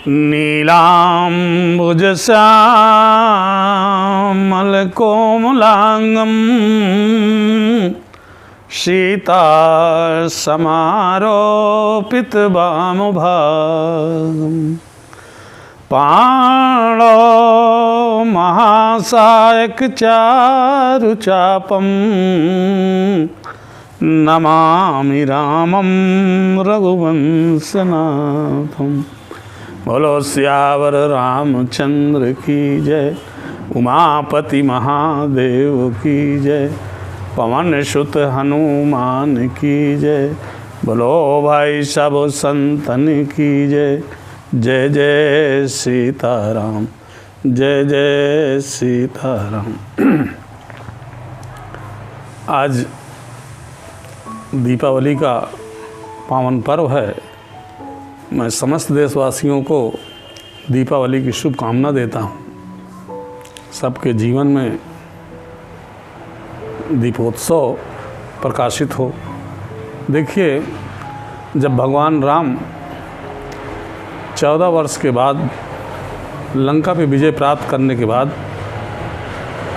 नीलाम्बुजश्यामलकोमलाङ्गं सीतासमारोपितवामभागं पाणौ महासायकचारुचापं नमामि रामं रघुवंशनाथं। बोलो सियावर रामचंद्र की जय, उमापति महादेव की जय, पवन सुत हनुमान की जय। बोलो भाई सब संतन की जय। जय जय सीताराम, जय जय सीताराम। आज दीपावली का पावन पर्व है। मैं समस्त देशवासियों को दीपावली की शुभकामना देता हूँ। सबके जीवन में दीपोत्सव प्रकाशित हो। देखिए, जब भगवान राम 14 वर्ष के बाद लंका पे विजय प्राप्त करने के बाद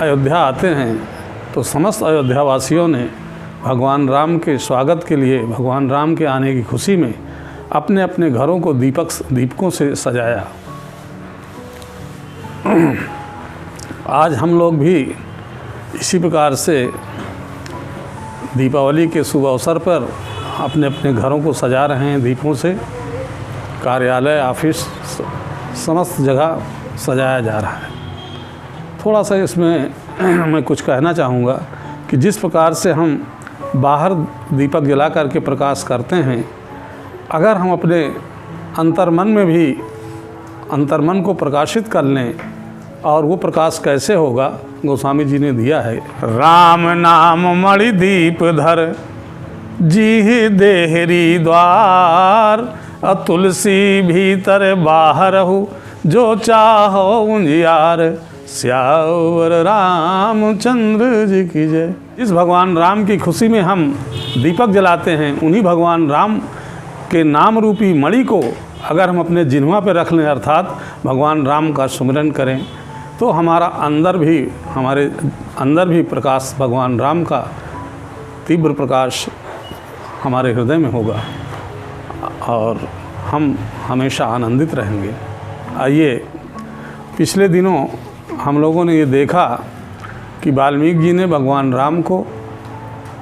अयोध्या आते हैं तो समस्त अयोध्यावासियों ने भगवान राम के स्वागत के लिए, भगवान राम के आने की खुशी में अपने अपने घरों को दीपकों से सजाया। आज हम लोग भी इसी प्रकार से दीपावली के शुभ अवसर पर अपने अपने घरों को सजा रहे हैं दीपों से। कार्यालय, ऑफिस, समस्त जगह सजाया जा रहा है। थोड़ा सा इसमें मैं कुछ कहना चाहूँगा कि जिस प्रकार से हम बाहर दीपक जला करके प्रकाश करते हैं, अगर हम अपने अंतर्मन में भी अंतर्मन को प्रकाशित कर लें, और वो प्रकाश कैसे होगा, गोस्वामी जी ने दिया है। राम नाम मणि दीप धर, जी देहरी द्वार, तुलसी भीतर बाहर हो, जो चाहो उजियार, श्यावर रामचंद्र जी की जय। इस भगवान राम की खुशी में हम दीपक जलाते हैं। उन्हीं भगवान राम के नाम रूपी मणि को अगर हम अपने जिह्वा पर रख लें, अर्थात भगवान राम का सुमिरन करें, तो हमारे अंदर भी प्रकाश, भगवान राम का तीव्र प्रकाश हमारे हृदय में होगा और हम हमेशा आनंदित रहेंगे। आइए, पिछले दिनों हम लोगों ने ये देखा कि वाल्मीकि जी ने भगवान राम को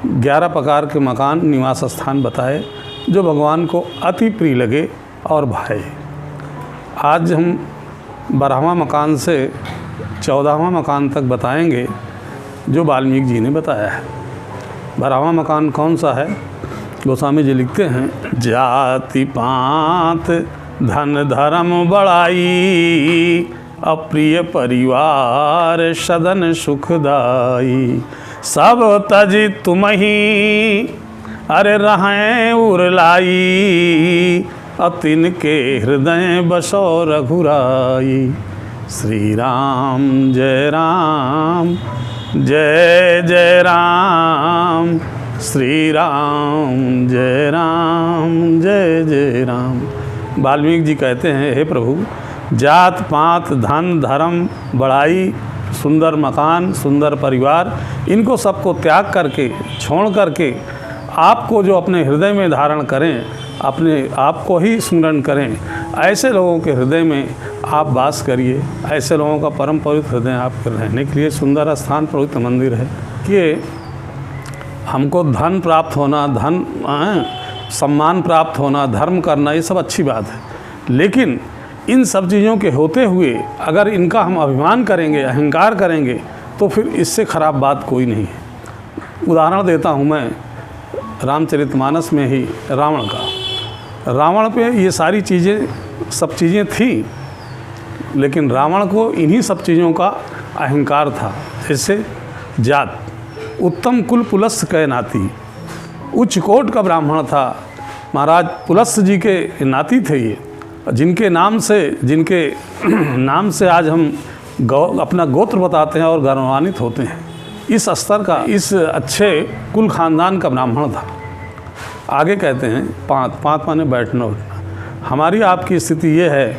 11 प्रकार के मकान, निवास स्थान बताए जो भगवान को अति प्रिय लगे और भाए। आज हम 12वां मकान से 14वां मकान तक बताएंगे जो वाल्मीकि जी ने बताया है। 12वां मकान कौन सा है? गोस्वामी जी लिखते हैं, जाति पात धन धर्म बड़ाई, अप्रिय परिवार सदन सुखदाई, सब तज तुम ही अरे रहें उरलाई, अतिन के हृदय बसो रघुराई। श्री राम जय राम, जय जय राम, श्री राम जय राम, जय जय राम। वाल्मीकि जी कहते हैं, हे प्रभु, जात पात धन धर्म बड़ाई, सुंदर मकान, सुंदर परिवार, इनको सबको त्याग करके, छोड़ करके आपको जो अपने हृदय में धारण करें, अपने आप को ही स्मरण करें, ऐसे लोगों के हृदय में आप वास करिए। ऐसे लोगों का परम पवित्र हृदय आपके रहने के लिए सुंदर स्थान, पवित्र मंदिर है। कि हमको धन प्राप्त होना, सम्मान प्राप्त होना, धर्म करना, ये सब अच्छी बात है, लेकिन इन सब चीज़ों के होते हुए अगर इनका हम अभिमान करेंगे, अहंकार करेंगे, तो फिर इससे ख़राब बात कोई नहीं है। उदाहरण देता हूँ मैं रामचरितमानस में ही रावण का। रावण पे ये सारी चीज़ें, सब चीज़ें थी, लेकिन रावण को इन्हीं सब चीज़ों का अहंकार था। जैसे जात, उत्तम कुल पुलस्त्य कै नाती, उच्च कोट का ब्राह्मण था। महाराज पुलस्त्य जी के नाती थे ये, जिनके नाम से आज हम अपना गोत्र बताते हैं और गौरवान्वित होते हैं। इस स्तर का, इस अच्छे कुल खानदान का ब्राह्मण था। आगे कहते हैं, पाँत माने बैठना उठना। हमारी आपकी स्थिति ये है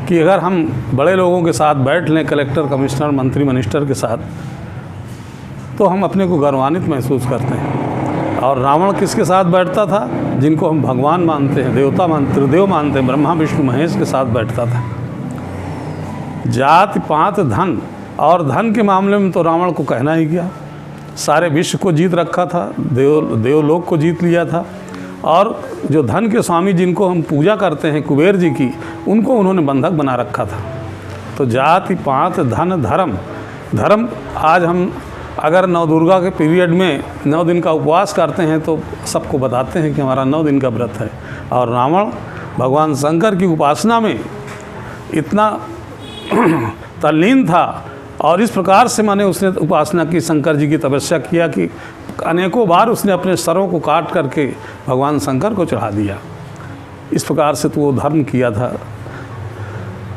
कि अगर हम बड़े लोगों के साथ बैठ लें, कलेक्टर, कमिश्नर, मंत्री, मिनिस्टर के साथ, तो हम अपने को गौरवान्वित महसूस करते हैं। और रावण किसके साथ बैठता था? जिनको हम भगवान मानते हैं, देवता मानते, त्रिदेव मानते हैं, ब्रह्मा विष्णु महेश के साथ बैठता था। जाति पात धन, और धन के मामले में तो रावण को कहना ही क्या, सारे विश्व को जीत रखा था, देवलोक को जीत लिया था। और जो धन के स्वामी जिनको हम पूजा करते हैं, कुबेर जी की, उनको उन्होंने बंधक बना रखा था। तो जाति पात धन धर्म, धर्म आज हम अगर नवदुर्गा के पीरियड में 9 दिन का उपवास करते हैं तो सबको बताते हैं कि हमारा 9 दिन का व्रत है। और रावण भगवान शंकर की उपासना में इतना तल्लीन था और इस प्रकार से माने उसने उपासना की, शंकर जी की तपस्या किया कि अनेकों बार उसने अपने सरों को काट करके भगवान शंकर को चढ़ा दिया। इस प्रकार से तो वो धर्म किया था।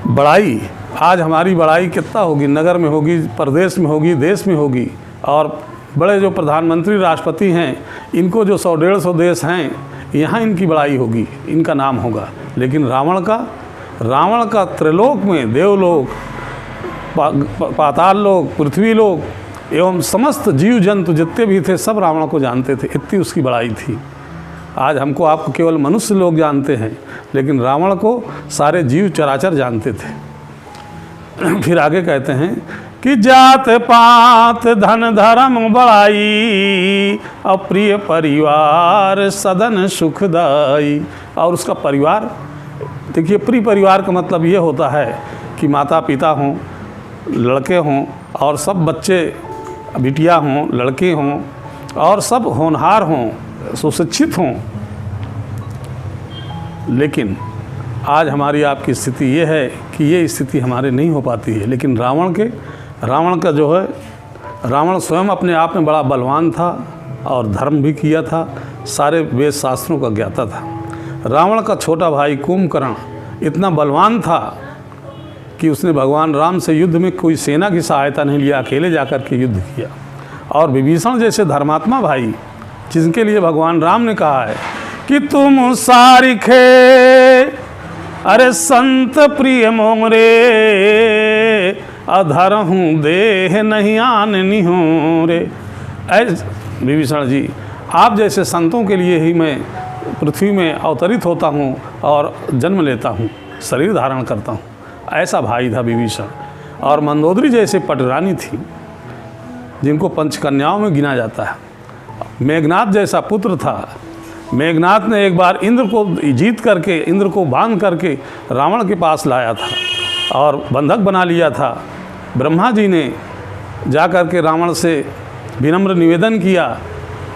बड़ाई, आज हमारी बड़ाई कितना होगी, नगर में होगी, प्रदेश में होगी, देश में होगी। और बड़े जो प्रधानमंत्री, राष्ट्रपति हैं, इनको जो 100-150 देश हैं, यहाँ इनकी बड़ाई होगी, इनका नाम होगा। लेकिन रावण का त्रिलोक में, देवलोक, पाताल लोक, पृथ्वी लोक एवं समस्त जीव जंतु जितने भी थे सब रावण को जानते थे, इतनी उसकी बड़ाई थी। आज हमको आपको केवल मनुष्य लोग जानते हैं, लेकिन रावण को सारे जीव चराचर जानते थे। फिर आगे कहते हैं कि जात पात धन धर्म बड़ाई, अप्रिय परिवार सदन सुखदाई। और उसका परिवार, देखिए प्रिय परिवार का मतलब ये होता है कि माता पिता हों, लड़के हों, और सब बच्चे, बिटिया हों, लड़के हों, और सब होनहार हों, सुशिक्षित हों। लेकिन आज हमारी आपकी स्थिति ये है कि ये स्थिति हमारे नहीं हो पाती है। लेकिन रावण का जो है, रावण स्वयं अपने आप में बड़ा बलवान था और धर्म भी किया था, सारे वेद शास्त्रों का ज्ञाता था। रावण का छोटा भाई कुंभकर्ण इतना बलवान था कि उसने भगवान राम से युद्ध में कोई सेना की सहायता नहीं लिया, अकेले जाकर के युद्ध किया। और विभीषण जैसे धर्मात्मा भाई, जिनके लिए भगवान राम ने कहा है कि तुम सारिखे अरे संत प्रिय मोमरे, अधर हूँ देह नहीं आन निहूँ रे। विभीषण जी, आप जैसे संतों के लिए ही मैं पृथ्वी में अवतरित होता हूँ और जन्म लेता हूँ, शरीर धारण करता हूँ। ऐसा भाई था विभीषण। और मंदोदरी जैसे पटरानी थी, जिनको पंचकन्याओं में गिना जाता है। मेघनाथ जैसा पुत्र था। मेघनाथ ने एक बार इंद्र को जीत करके, इंद्र को बांध करके रावण के पास लाया था और बंधक बना लिया था। ब्रह्मा जी ने जा कर के रावण से विनम्र निवेदन किया,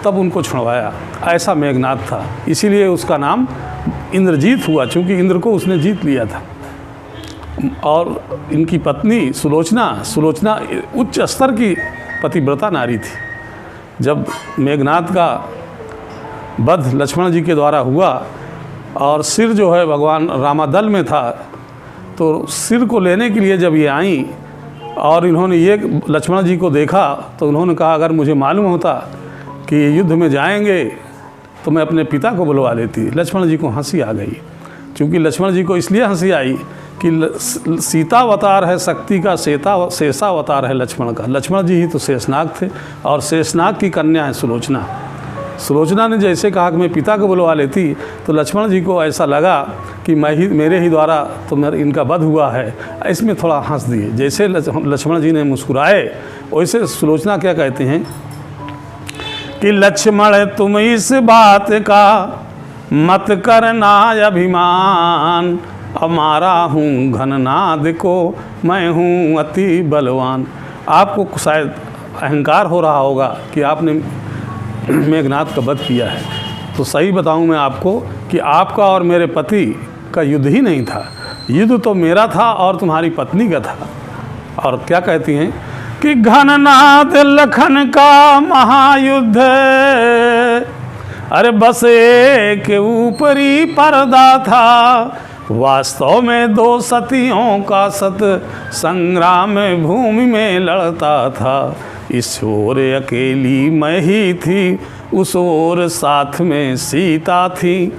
तब उनको छुड़वाया। ऐसा मेघनाथ था, इसीलिए उसका नाम इंद्रजीत हुआ, चूँकि इंद्र को उसने जीत लिया था। और इनकी पत्नी सुलोचना उच्च स्तर की पतिव्रता नारी थी। जब मेघनाथ का वध लक्ष्मण जी के द्वारा हुआ और सिर जो है भगवान रामादल में था, तो सिर को लेने के लिए जब ये आई और इन्होंने ये लक्ष्मण जी को देखा, तो उन्होंने कहा अगर मुझे मालूम होता कि ये युद्ध में जाएंगे तो मैं अपने पिता को बुलवा लेती। लक्ष्मण जी को हंसी आ गई, क्योंकि लक्ष्मण जी को इसलिए हंसी आई कि सीता अवतार है शक्ति का, शेषा अवतार है लक्ष्मण का। लक्ष्मण जी ही तो शेषनाग थे और शेषनाग की कन्या है सुलोचना। सुलोचना ने जैसे कहा कि मैं पिता को बुलवा लेती, तो लक्ष्मण जी को ऐसा लगा कि मेरे ही द्वारा तो इनका वध हुआ है, इसमें थोड़ा हंस दिए। जैसे लक्ष्मण जी ने मुस्कुराए, वैसे सुलोचना क्या कहते हैं कि लक्ष्मण तुम इस बात का मत करना अभिमान, हमारा हूँ घननाद को मैं हूँ अति बलवान। आपको शायद अहंकार हो रहा होगा कि आपने मेघनाथ का वध किया है, तो सही बताऊं मैं आपको कि आपका और मेरे पति का युद्ध ही नहीं था, युद्ध तो मेरा था और तुम्हारी पत्नी का था। और क्या कहती हैं कि घननाद लखन का महायुद्ध, अरे बस एक ऊपरी पर्दा था, वास्तव में 2 सतियों का सत संग्राम भूमि में लड़ता था। इस ओर अकेली मैं ही थी, उस ओर साथ में सीता थी,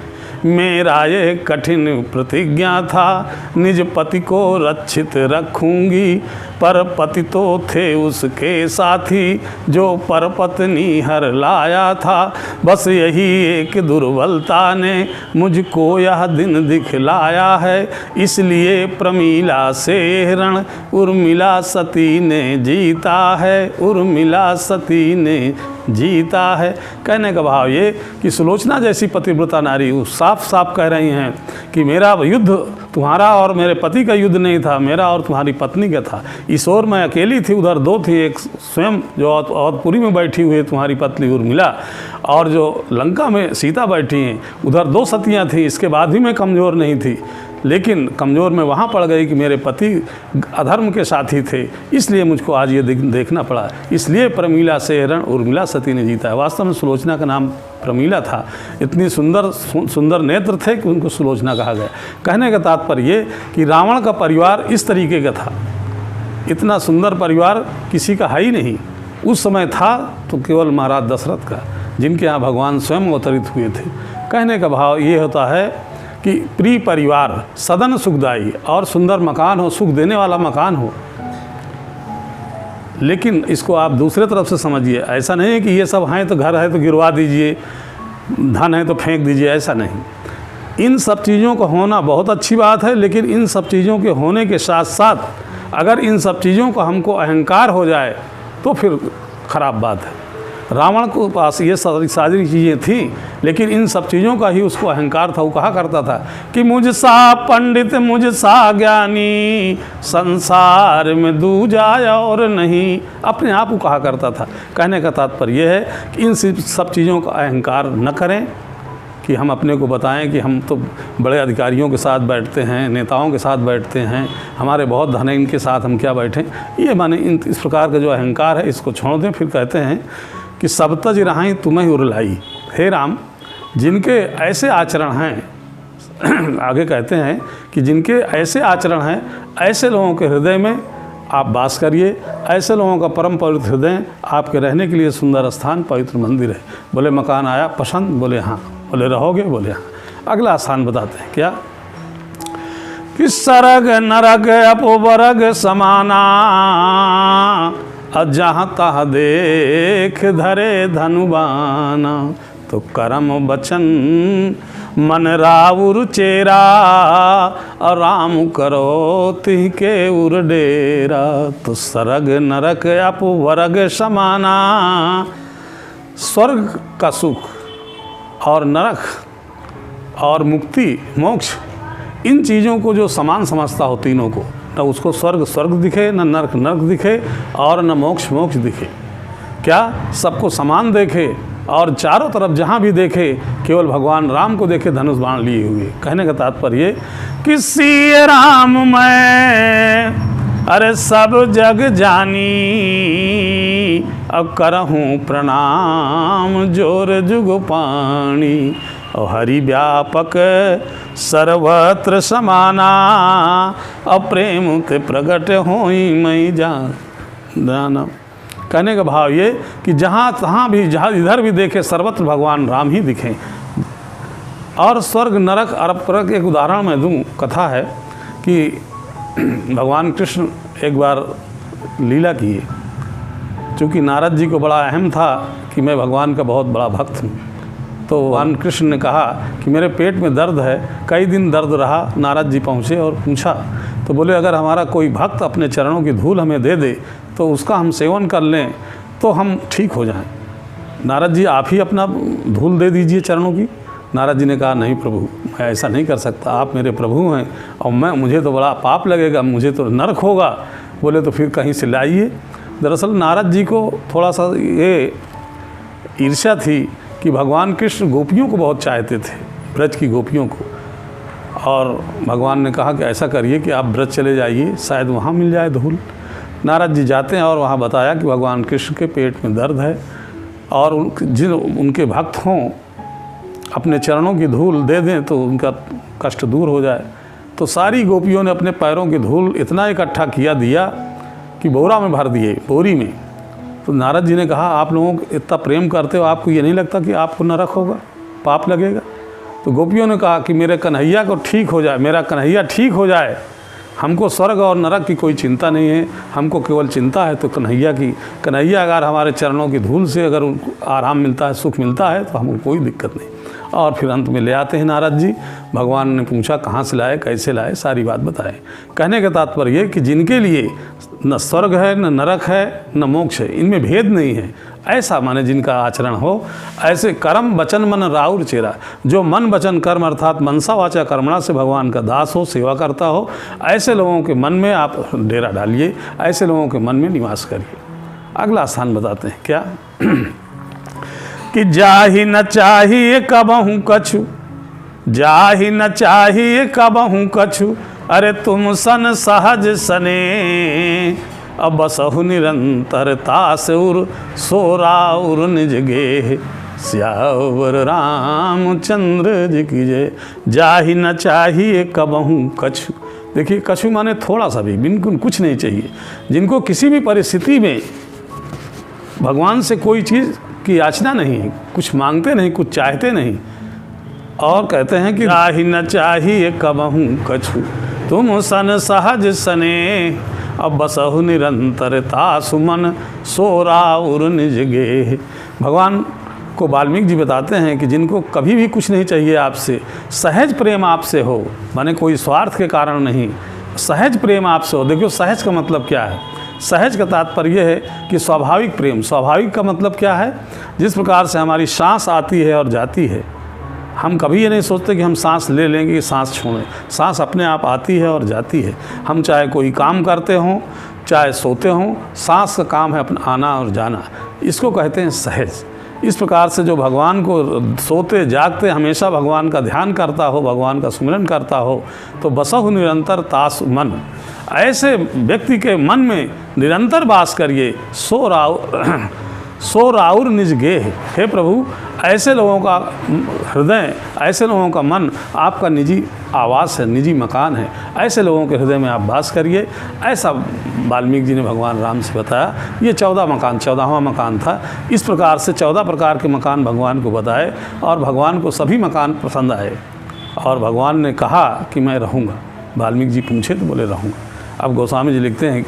मेरा ये कठिन प्रतिज्ञा था, निज पति को रक्षित रखूंगी। पर पति तो थे उसके साथी, जो पर पत्नी हर लाया था। बस यही एक दुर्बलता ने मुझको यह दिन दिखलाया है, इसलिए प्रमीला से रण उर्मिला सती ने जीता है, उर्मिला सती ने जीता है। कहने का भाव ये कि सुलोचना जैसी पतिव्रता नारी वो साफ साफ कह रही हैं कि मेरा युद्ध तुम्हारा और मेरे पति का युद्ध नहीं था, मेरा और तुम्हारी पत्नी का था। इस ओर मैं अकेली थी, उधर दो थी, एक स्वयं जो अवधपुरी में बैठी हुई है तुम्हारी पत्नी उर्मिला, और जो लंका में सीता बैठी हैं उधर दो सतियाँ थीं। इसके बाद भी मैं कमज़ोर नहीं थी, लेकिन कमज़ोर में वहाँ पड़ गई कि मेरे पति अधर्म के साथी थे, इसलिए मुझको आज ये देखना पड़ा। इसलिए प्रमीला से रण उर्मिला सती ने जीता है। वास्तव में सुलोचना का नाम प्रमीला था, इतनी सुंदर नेत्र थे कि उनको सुलोचना कहा गया। कहने का तात्पर्य ये कि रावण का परिवार इस तरीके का था, इतना सुंदर परिवार किसी का है ही नहीं। उस समय था तो केवल महाराज दशरथ का, जिनके यहाँ भगवान स्वयं अवतरित हुए थे। कहने का भाव ये होता है कि प्रिय परिवार, सदन सुखदायी और सुंदर मकान हो, सुख देने वाला मकान हो। लेकिन इसको आप दूसरे तरफ से समझिए, ऐसा नहीं है कि ये सब हैं तो घर है तो गिरवा दीजिए, धन है तो फेंक दीजिए, ऐसा नहीं। इन सब चीज़ों का होना बहुत अच्छी बात है, लेकिन इन सब चीज़ों के होने के साथ साथ अगर इन सब चीज़ों का हमको अहंकार हो जाए तो फिर ख़राब बात है। रावण को पास ये सारी चीज़ें थीं, लेकिन इन सब चीज़ों का ही उसको अहंकार था। वो कहा करता था कि मुझसा पंडित मुझसा ज्ञानी, संसार में दूजा और नहीं, अपने आप को कहा करता था। कहने का तात्पर्य यह है कि इन सब चीज़ों का अहंकार न करें कि हम अपने को बताएं कि हम तो बड़े अधिकारियों के साथ बैठते हैं, नेताओं के साथ बैठते हैं, हमारे बहुत धन है, इनके साथ हम क्या बैठें। ये माने इस प्रकार का जो अहंकार है इसको छोड़ दें। फिर कहते हैं कि सब तज रहाई तुम्हें उरलाई। हे राम, जिनके ऐसे आचरण हैं आगे कहते हैं कि जिनके ऐसे आचरण हैं, ऐसे लोगों के हृदय में आप वास करिए। ऐसे लोगों का परम पवित्र हृदय आपके रहने के लिए सुंदर स्थान, पवित्र मंदिर है। बोले मकान आया पसंद? बोले हाँ। बोले रहोगे? बोले हाँ। अगला स्थान बताते हैं क्या कि सरग नरग अपवर्ग समाना, जहाँ तहाँ देख धरे धनुबाना। तो कर्म बचन मन राउर चेरा, और राम करो तिह के उर डेरा। तो सरग नरक अपवर्ग समाना, स्वर्ग का सुख और नरक और मुक्ति मोक्ष, इन चीज़ों को जो समान समझता हो तीनों को, न उसको स्वर्ग स्वर्ग दिखे, न नरक नरक दिखे, और न मोक्ष मोक्ष दिखे। क्या सबको समान देखे और चारों तरफ जहाँ भी देखे केवल भगवान राम को देखे धनुष बाण लिए हुए। कहने का तात्पर्य कि सिय राम मैं अरे सब जग जानी, अब करहूँ प्रणाम जोर जुग पानी। और हरि व्यापक सर्वत्र समाना, अप्रेम ते प्रगट होई मई जाना। कहने का भाव ये कि जहाँ तहाँ भी, जहाँ इधर भी देखे सर्वत्र भगवान राम ही दिखें। और स्वर्ग नरक अरब एक उदाहरण मैं दूँ। कथा है कि भगवान कृष्ण एक बार लीला किए, चूँकि नारद जी को बड़ा अहम था कि मैं भगवान का बहुत बड़ा भक्त हूँ। तो भगवान कृष्ण ने कहा कि मेरे पेट में दर्द है। कई दिन दर्द रहा। नारद जी पहुँचे और पूछा, तो बोले अगर हमारा कोई भक्त अपने चरणों की धूल हमें दे दे तो उसका हम सेवन कर लें तो हम ठीक हो जाएं। नारद जी आप ही अपना धूल दे दीजिए चरणों की। नारद जी ने कहा नहीं प्रभु, मैं ऐसा नहीं कर सकता, आप मेरे प्रभु हैं और मुझे तो बड़ा पाप लगेगा, मुझे तो नरक होगा। बोले तो फिर कहीं से लाइए। दरअसल नारद जी को थोड़ा सा ये ईर्ष्या थी कि भगवान कृष्ण गोपियों को बहुत चाहते थे, ब्रज की गोपियों को। और भगवान ने कहा कि ऐसा करिए कि आप ब्रज चले जाइए, शायद वहाँ मिल जाए धूल। नारद जी जाते हैं और वहाँ बताया कि भगवान कृष्ण के पेट में दर्द है और जिन उनके भक्त हों अपने चरणों की धूल दे दें तो उनका कष्ट दूर हो जाए। तो सारी गोपियों ने अपने पैरों की धूल इतना इकट्ठा दिया कि बोरा में भर दिए, बोरी में। तो नारद जी ने कहा आप लोगों को इतना प्रेम करते हो, आपको ये नहीं लगता कि आपको नरक होगा, पाप लगेगा? तो गोपियों ने कहा कि मेरे कन्हैया को ठीक हो जाए, मेरा कन्हैया ठीक हो जाए, हमको स्वर्ग और नरक की कोई चिंता नहीं है, हमको केवल चिंता है तो कन्हैया की। कन्हैया अगर हमारे चरणों की धूल से अगर उनको आराम मिलता है, सुख मिलता है, तो हमको कोई दिक्कत नहीं। और फिर अंत में ले आते हैं नारद जी। भगवान ने पूछा कहाँ से लाए, कैसे लाए, सारी बात बताए। कहने का तात्पर्य कि जिनके लिए न स्वर्ग है, न नरक है, न मोक्ष है, इनमें भेद नहीं है, ऐसा माने जिनका आचरण हो, ऐसे कर्म वचन मन राउर चेरा, जो मन वचन कर्म अर्थात मनसा वाचा कर्मणा से भगवान का दास हो, सेवा करता हो, ऐसे लोगों के मन में आप डेरा डालिए, ऐसे लोगों के मन में निवास करिए। अगला स्थान बताते हैं क्या कि जाहि न चाहिए कबहूँ कछु, जाहि न चाहिए कबहूँ कछु, अरे तुम सन सहज सने, अब बसहु निरंतरता से उर सोराउर निज गे, श्यावर रामचंद्र जी की जय। जाहि न चाहिए कबहूँ कछु, देखिए कछु माने थोड़ा सा भी, बिल्कुल कुछ नहीं चाहिए। जिनको किसी भी परिस्थिति में भगवान से कोई चीज़ की याचना नहीं है, कुछ मांगते नहीं, कुछ चाहते नहीं, और कहते हैं कि जाहि न चाहिए कबहूँ कछु, तुम सन सहज सने, अब बसहु निरंतरता सुमन सोराउर निज गे। भगवान को वाल्मीकि जी बताते हैं कि जिनको कभी भी कुछ नहीं चाहिए आपसे, सहज प्रेम आपसे हो, माने कोई स्वार्थ के कारण नहीं, सहज प्रेम आपसे हो। देखियो सहज का मतलब क्या है? सहज का तात्पर्य है कि स्वाभाविक प्रेम। स्वाभाविक का मतलब क्या है? जिस प्रकार से हमारी सांस आती है और जाती है, हम कभी ये नहीं सोचते कि हम सांस ले लेंगे कि सांस छोड़ें। सांस अपने आप आती है और जाती है। हम चाहे कोई काम करते हों, चाहे सोते हों, सांस का काम है अपना आना और जाना। इसको कहते हैं सहज। इस प्रकार से जो भगवान को सोते जागते हमेशा भगवान का ध्यान करता हो, भगवान का स्मरण करता हो, तो बसहु निरंतर तास मन, ऐसे व्यक्ति के मन में निरंतर वास करिए। सो राउर निज गे, हे प्रभु, ऐसे लोगों का हृदय, ऐसे लोगों का मन आपका निजी आवास है, निजी मकान है। ऐसे लोगों के हृदय में आप वास करिए। ऐसा वाल्मीकि जी ने भगवान राम से बताया। ये 14 मकान, 14वां मकान था। इस प्रकार से 14 प्रकार के मकान भगवान को बताए और भगवान को सभी मकान पसंद आए और भगवान ने कहा कि मैं रहूँगा। वाल्मीकि जी पूछे तो बोले रहूँगा। अब गोस्वामी जी लिखते हैं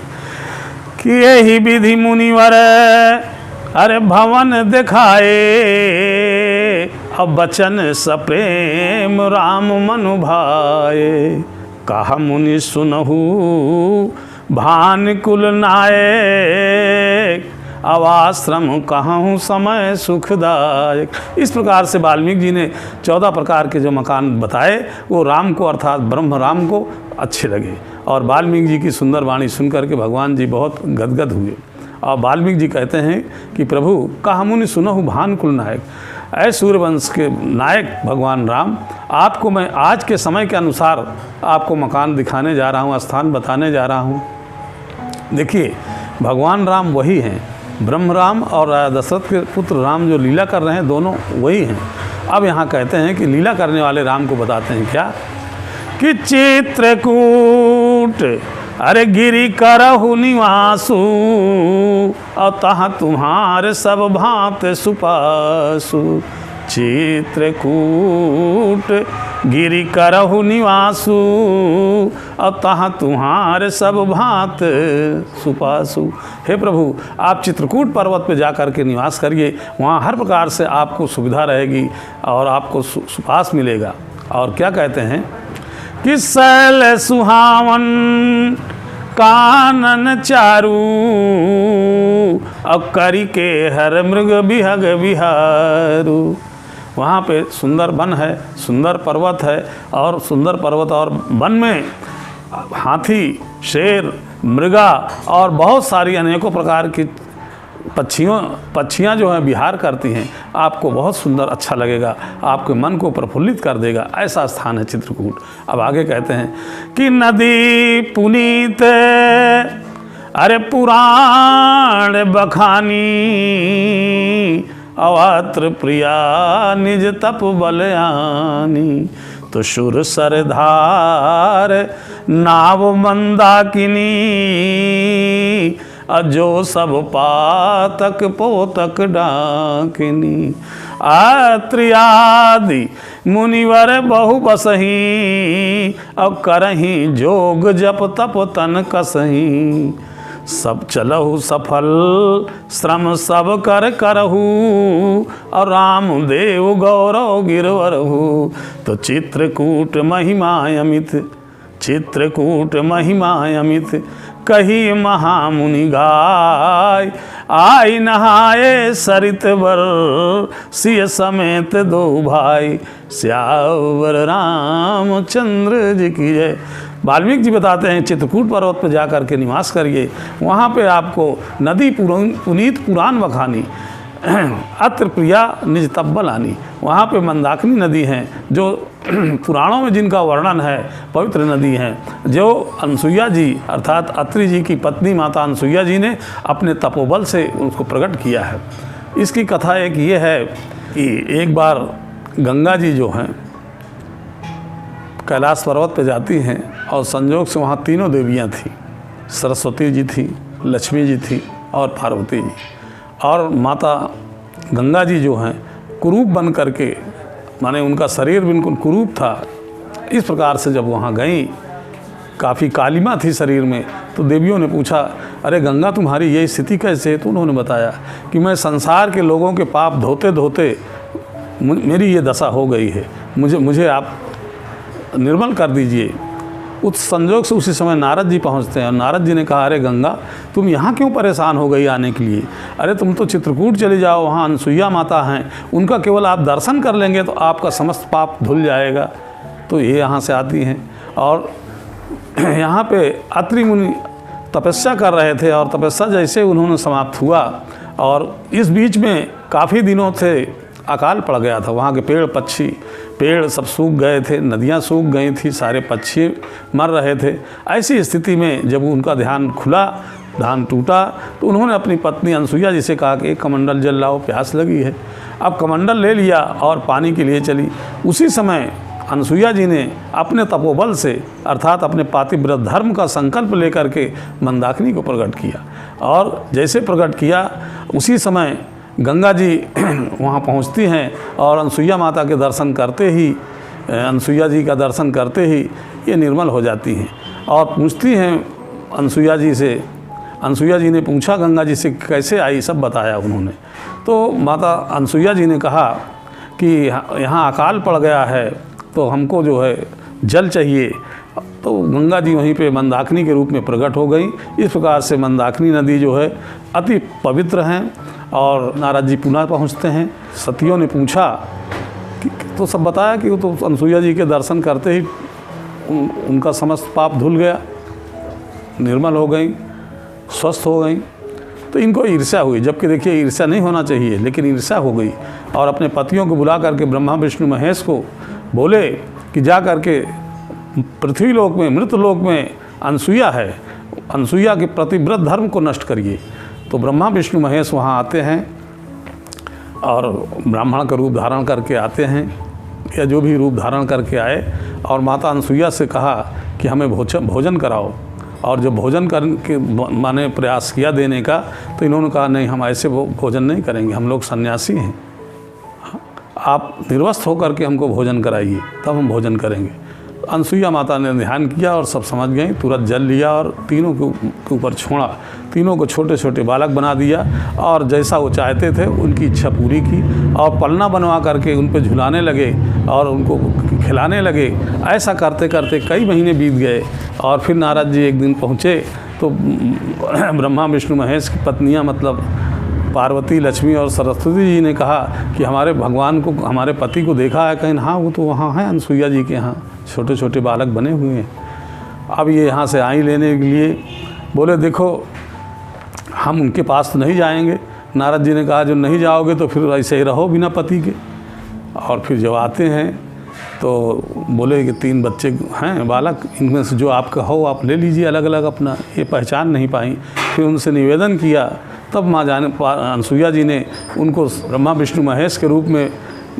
कि यही विधि मुनिवर अरे भवन दिखाए, अब बचन सप्रेम राम मनु भाए। कहा मुनि सुनहु भानुकुल नायक, अवाश्रम कहूँ समय सुखदायक। इस प्रकार से वाल्मीकि जी ने 14 प्रकार के जो मकान बताए वो राम को अर्थात ब्रह्म राम को अच्छे लगे और वाल्मीकि जी की सुंदर वाणी सुनकर के भगवान जी बहुत गदगद हुए। और वाल्मीकि जी कहते हैं कि प्रभु कहा मुनि सुनहु भानुकुल नायक, ऐ सूर्यवंश के नायक भगवान राम, आपको मैं आज के समय के अनुसार आपको मकान दिखाने जा रहा हूँ, स्थान बताने जा रहा हूँ। देखिए भगवान राम वही हैं, ब्रह्म राम और दशरथ के पुत्र राम जो लीला कर रहे हैं दोनों वही हैं। अब यहाँ कहते हैं कि लीला करने वाले राम को बताते हैं क्या कि चित्रकूट अरे गिरि करहु निवासु, और तहाँ तुम्हारे सब भांत सुपासु। चित्रकूट गिरि करहु निवासु, और तहाँ तुम्हारे सब भांत सुपासु। हे प्रभु, आप चित्रकूट पर्वत पे जा कर के निवास करिए, वहाँ हर प्रकार से आपको सुविधा रहेगी और आपको सुपास मिलेगा। और क्या कहते हैं कि शैल सुहावन कानन चारू, अब करी के हर मृग बिहग बिहारू। वहाँ पे सुंदर वन है, सुंदर पर्वत है, और सुंदर पर्वत और वन में हाथी, शेर, मृगा और बहुत सारी अनेकों प्रकार की पक्षियाँ जो हैं विहार करती हैं। आपको बहुत सुंदर अच्छा लगेगा, आपके मन को प्रफुल्लित कर देगा। ऐसा स्थान है चित्रकूट। अब आगे कहते हैं कि नदी पुनीत अरे पुराण बखानी, अवत्र प्रिया निज तप बलयानी। तो सुर सरधार नाव मंदाकिनी, अजो सब पातक पोतक डाकिनी। अत्रि आदि मुनिवर बहु बसही, अब करही जोग जप तप तन कसही। सब चलहु सफल श्रम सब कर करहु, और रामदेव गौरव गिरवरहु। तो चित्रकूट महिमा अमित, चित्रकूट महिमा अमित, कही महामुनि गाय। आई नहाए सरित बर, सिय समेत दो भाई, श्यावर रामचंद्र जी की जय। वाल्मीकि जी बताते हैं चित्रकूट पर्वत पर जाकर के निवास करिए, वहाँ पे आपको नदी पुनीत पुराण बखानी, अत्र प्रिया निज तब्बल आनी। वहाँ पे मंदाकिनी नदी हैं जो पुराणों में जिनका वर्णन है, पवित्र नदी हैं, जो अनसुईया जी अर्थात अत्रि जी की पत्नी माता अनसुईया जी ने अपने तपोबल से उसको प्रकट किया है। इसकी कथा एक ये है कि एक बार गंगा जी जो हैं कैलाश पर्वत पे जाती हैं, और संयोग से वहाँ तीनों देवियाँ थीं, सरस्वती जी थी, लक्ष्मी जी थी और पार्वती जी। और माता गंगा जी जो हैं कुरूप बन करके, माने उनका शरीर बिल्कुल कुरूप था, इस प्रकार से जब वहाँ गई, काफ़ी कालिमा थी शरीर में, तो देवियों ने पूछा, अरे गंगा तुम्हारी ये स्थिति कैसे है? तो उन्होंने बताया कि मैं संसार के लोगों के पाप धोते धोते मेरी ये दशा हो गई है, मुझे आप निर्मल कर दीजिए। उस संजोग से उसी समय नारद जी पहुंचते हैं, और नारद जी ने कहा, अरे गंगा तुम यहाँ क्यों परेशान हो गई आने के लिए? अरे तुम तो चित्रकूट चले जाओ, वहाँ अनसुईया माता हैं, उनका केवल आप दर्शन कर लेंगे तो आपका समस्त पाप धुल जाएगा। तो ये यहाँ से आती हैं, और यहाँ पे अत्रि मुनि तपस्या कर रहे थे, और तपस्या जैसे उन्होंने समाप्त हुआ, और इस बीच में काफ़ी दिनों से अकाल पड़ गया था। वहाँ के पेड़ पक्षी, पेड़ सब सूख गए थे, नदियाँ सूख गई थी, सारे पक्षी मर रहे थे। ऐसी स्थिति में जब उनका ध्यान खुला, ध्यान टूटा, तो उन्होंने अपनी पत्नी अनसुईया जी से कहा कि एक कमंडल जल लाओ, प्यास लगी है। अब कमंडल ले लिया और पानी के लिए चली। उसी समय अनसुईया जी ने अपने तपोबल से अर्थात अपने पातिव्रत धर्म का संकल्प लेकर के मंदाकिनी को प्रकट किया, और जैसे प्रकट किया उसी समय गंगा जी वहाँ पहुँचती हैं, और अनसुईया माता के दर्शन करते ही, अनसुईया जी का दर्शन करते ही ये निर्मल हो जाती हैं, और पूछती हैं अनसुईया जी से। अनसुईया जी ने पूछा गंगा जी से कैसे आई, सब बताया उन्होंने। तो माता अनसुईया जी ने कहा कि यहाँ अकाल पड़ गया है, तो हमको जो है जल चाहिए। तो गंगा जी वहीं पे मंदाकिनी के रूप में प्रकट हो गई। इस प्रकार से मंदाकिनी नदी जो है अति पवित्र हैं। और नारद जी पुनः पहुँचते हैं। सतियों ने पूछा कि तो सब बताया कि वो तो अनसुईया जी के दर्शन करते ही उनका समस्त पाप धुल गया, निर्मल हो गई, स्वस्थ हो गई। तो इनको ईर्ष्या हुई, जबकि देखिए ईर्ष्या नहीं होना चाहिए, लेकिन ईर्ष्या हो गई। और अपने पतियों को बुला करके ब्रह्मा विष्णु महेश को बोले कि जा करके पृथ्वी लोक में, मृत लोक में अनसुईया है, अनसुईया के प्रतिव्रत धर्म को नष्ट करिए। तो ब्रह्मा विष्णु महेश वहाँ आते हैं, और ब्राह्मण का रूप धारण करके आते हैं, या जो भी रूप धारण करके आए, और माता अनसुईया से कहा कि हमें भोजन कराओ। और जब भोजन करके माने प्रयास किया देने का, तो इन्होंने कहा नहीं, हम ऐसे भोजन नहीं करेंगे, हम लोग सन्यासी हैं, आप निर्वस्त्र होकर के हमको भोजन कराइए, तब हम भोजन करेंगे। अनसुईया माता ने ध्यान किया और सब समझ गई, तुरंत जल लिया और तीनों के ऊपर छोड़ा, तीनों को छोटे छोटे बालक बना दिया, और जैसा वो चाहते थे उनकी इच्छा पूरी की, और पलना बनवा करके उन पर झुलाने लगे और उनको खिलाने लगे। ऐसा करते करते कई महीने बीत गए, और फिर नारद जी एक दिन पहुँचे तो ब्रह्मा विष्णु महेश की पत्नियाँ मतलब पार्वती, लक्ष्मी और सरस्वती जी ने कहा कि हमारे भगवान को, हमारे पति को देखा है कहीं? हाँ, वो तो वहाँ है अनसुईया जी के यहाँ, छोटे छोटे बालक बने हुए हैं। अब ये यहाँ से आई लेने के लिए, बोले देखो हम उनके पास तो नहीं जाएंगे। नारद जी ने कहा जो नहीं जाओगे तो फिर ऐसे ही रहो बिना पति के। और फिर जब आते हैं तो बोले कि 3 बच्चे हैं बालक, इनमें से जो आपका हो आप ले लीजिए अलग अलग अपना। ये पहचान नहीं पाई। फिर उनसे निवेदन किया, तब माँ जाने अनसुईया जी ने उनको ब्रह्मा विष्णु महेश के रूप में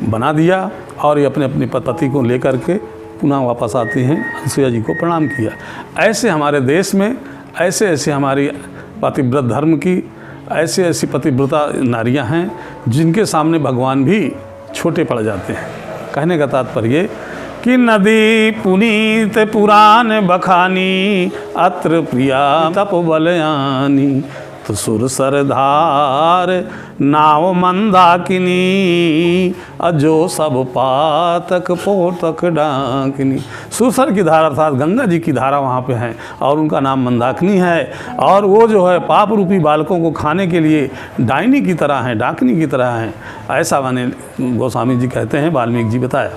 बना दिया, और ये अपने अपने पति को लेकर के पुनः वापस आती हैं। अनसुईया जी को प्रणाम किया। ऐसे हमारे देश में ऐसे ऐसे हमारी पतिव्रत धर्म की ऐसी ऐसी पतिव्रता नारियां हैं जिनके सामने भगवान भी छोटे पड़ जाते हैं। कहने का तात्पर्य कि नदी पुनीत पुराण बखानी, अत्र प्रिया तप बलयानी, तो सुर सरधार नाव मंदाकिनी, अजो सब पातक पोतक डाकिनी। सुरसर की धारा अर्थात गंगा जी की धारा वहाँ पे है और उनका नाम मंदाकिनी है, और वो जो है पाप रूपी बालकों को खाने के लिए डाइनी की तरह हैं, डाकिनी की तरह हैं। ऐसा माने गोस्वामी जी कहते हैं, वाल्मीकि जी बताया।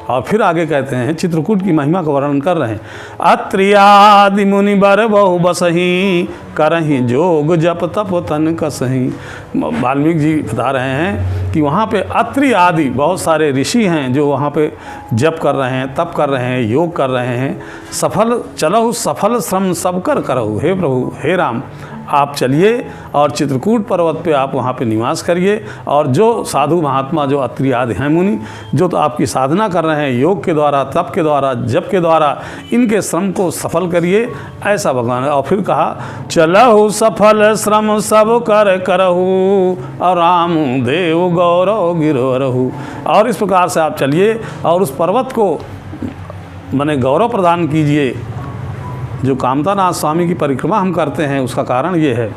और फिर आगे कहते हैं, चित्रकूट की महिमा का वर्णन कर रहे हैं। अत्रियादि मुनि बर बहु बसही, करही जोग जप तप तन कसही। वाल्मीकि जी बता रहे हैं कि वहाँ पे अत्रि आदि बहुत सारे ऋषि हैं जो वहाँ पे जप कर रहे हैं, तप कर रहे हैं, योग कर रहे हैं। सफल चलहु सफल श्रम सब कर करहु। हे प्रभु, हे राम, आप चलिए और चित्रकूट पर्वत पे आप वहाँ पे निवास करिए, और जो साधु महात्मा जो अत्रि आदि हैं मुनि, जो तो आपकी साधना कर रहे हैं योग के द्वारा, तप के द्वारा, जप के द्वारा, इनके श्रम को सफल करिए, ऐसा भगवान। और फिर कहा, चलहु सफल श्रम सब कर करहु, और राम देव गौरव गिरवरहु। और इस प्रकार से आप चलिए और उस पर्वत को माने गौरव प्रदान कीजिए। जो कामतानाथ स्वामी की परिक्रमा हम करते हैं, उसका कारण ये है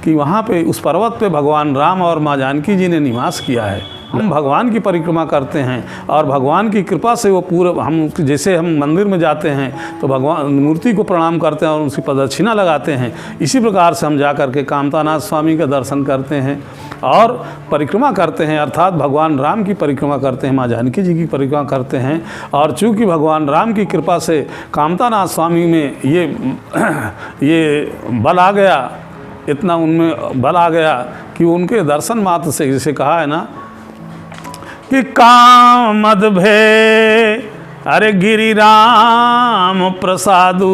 कि वहाँ पे उस पर्वत पे भगवान राम और माँ जानकी जी ने निवास किया है। हम भगवान की परिक्रमा करते हैं और भगवान की कृपा से वो पूरे, हम जैसे हम मंदिर में जाते हैं तो भगवान मूर्ति को प्रणाम करते हैं और उनकी प्रदक्षिणा लगाते हैं, इसी प्रकार से हम जा कर के कामतानाथ स्वामी का दर्शन करते हैं और परिक्रमा करते हैं, अर्थात भगवान राम की परिक्रमा करते हैं, माँ जानकी जी की परिक्रमा करते हैं। और चूँकि भगवान राम की कृपा से कामतानाथ स्वामी में ये बल आ गया, इतना उनमें बल आ गया कि उनके दर्शन मात्र से, जैसे कहा है ना कि कामद भे अरे गिरि राम प्रसादु,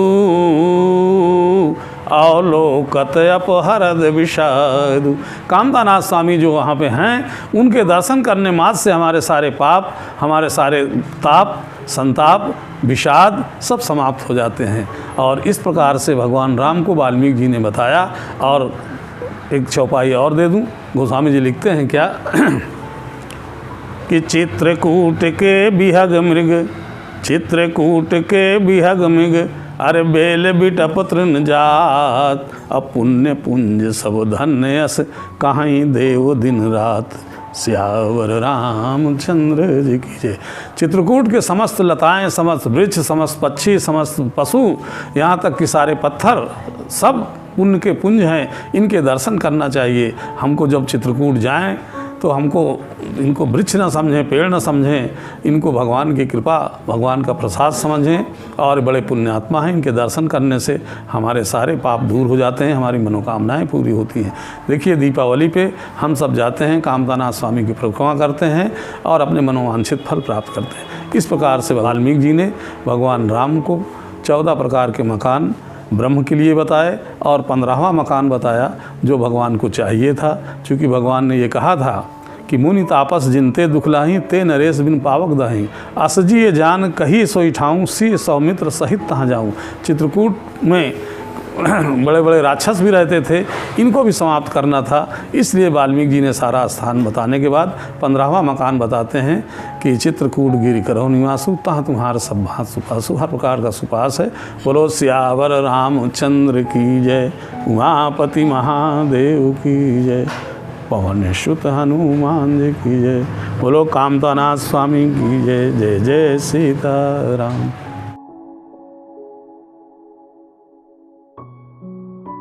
अवलोकत अपहरद विषादु। कामतानाथ स्वामी जो वहाँ पे हैं, उनके दर्शन करने मात्र से हमारे सारे पाप, हमारे सारे ताप, संताप, विषाद सब समाप्त हो जाते हैं। और इस प्रकार से भगवान राम को वाल्मीकि जी ने बताया। और एक चौपाई और दे दूँ, गोस्वामी जी लिखते हैं क्या कि चित्रकूट के बिहग मृग, चित्रकूट के बिहग मृग, अरे बेल बिटप तृण जात, अपुण्य पुंज सब धन्य यस, कहीं देव दिन रात, सियावर रामचंद्र जी की जय। चित्रकूट के समस्त लताएं, समस्त वृक्ष, समस्त पक्षी, समस्त पशु, यहाँ तक कि सारे पत्थर सब पुण्य के पुंज हैं, इनके दर्शन करना चाहिए। हमको जब चित्रकूट जाएं तो हमको इनको वृक्ष न समझें, पेड़ न समझें, इनको भगवान की कृपा, भगवान का प्रसाद समझें, और बड़े पुण्यात्मा हैं, इनके दर्शन करने से हमारे सारे पाप दूर हो जाते हैं, हमारी मनोकामनाएं पूरी होती हैं। देखिए, दीपावली पे हम सब जाते हैं, कामतानाथ स्वामी की परिक्रमा करते हैं और अपने मनोवांछित फल प्राप्त करते हैं। इस प्रकार से वाल्मीकि जी ने भगवान राम को 14 प्रकार के मकान ब्रह्म के लिए बताए और 15वां मकान बताया जो भगवान को चाहिए था। चूँकि भगवान ने ये कहा था कि मुनि तापस जिनते दुखलाही, ते नरेश बिन पावक दही, असजिए जान कही सोई ठाऊँ, सी सौमित्र सहित तहाँ जाऊँ। चित्रकूट में बड़े बड़े राक्षस भी रहते थे, इनको भी समाप्त करना था। इसलिए वाल्मीकि जी ने सारा स्थान बताने के बाद 15वां मकान बताते हैं कि चित्रकूट गिरि करहु निवासु, तहाँ तुम्हार सब भांत सुपासु। हर प्रकार का सुपास है। बोलो सियावर रामचंद्र की जय, उमापति महादेव की जय, पवन सुत हनुमान जी की जय। बोलो कामतानाथ स्वामी की जय। जय जय सीताराम।